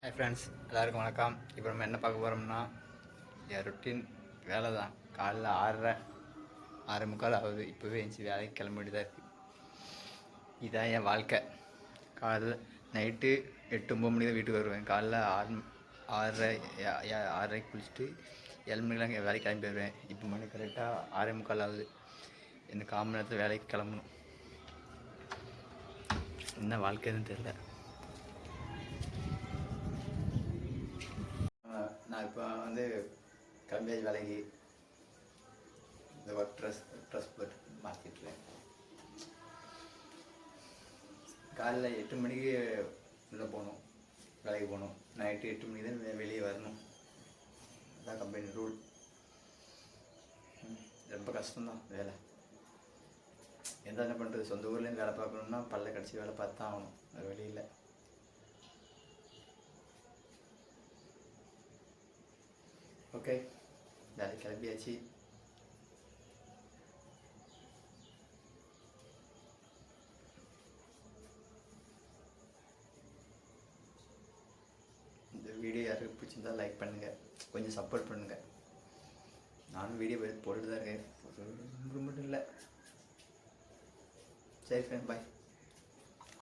Hi friends, எல்லாருக்கும் வணக்கம். இப்போ நம்ம என்ன பார்க்க போகிறோம்னா, என் ரொட்டீன் வேலை தான். காலைல 6:30 ஆகுது. இப்போவே எழுந்துச்சி வேலைக்கு கிளம்பிட்டு தான் இருக்குது. இதுதான் என் வாழ்க்கை. காலைல நைட்டு 8-9 மணி தான் வீட்டுக்கு வருவேன். காலைல 6:30 குளிச்சுட்டு 7 மணிக்கெலாம் வேலைக்கு கிளம்பி வருவேன். இப்போ மணி கரெக்டாக 6:45 ஆகுது. இந்த 1/4 மணி நேரத்தில் வேலைக்கு கிளம்பணும். என்ன வாழ்க்கைன்னு தெரியல. நான் இப்போ கிளம்பியாச்சு வேலைக்கு. இந்த ஒர்க் ட்ரெஸ் போட்டு மாற்றிட்டுருக்கேன். காலைல 8 மணிக்கு உள்ளே போகணும், வேலைக்கு போகணும். நைட்டு 8 மணிக்கு தான் வெளியே வரணும். அதுதான் கம்பெனி ரூல். ரொம்ப கஷ்டம்தான் வேலை. என்ன பண்ணுறது, சொந்த ஊர்லேருந்து வேலை பார்க்கணுன்னா பல்ல கடிச்சு வேலை பார்த்து தான் ஆகணும். அது வெளியில். ஓகே, வேலைக்கு கிளம்பியாச்சு. இந்த வீடியோ யாருக்கு பிடிச்சிருந்தால் லைக் பண்ணுங்கள், கொஞ்சம் சப்போர்ட் பண்ணுங்கள். நானும் வீடியோ போட்டுட்டு தான் இருக்கேன், மட்டும் இல்லை. சரி ஃப்ரெண்ட், பாய்.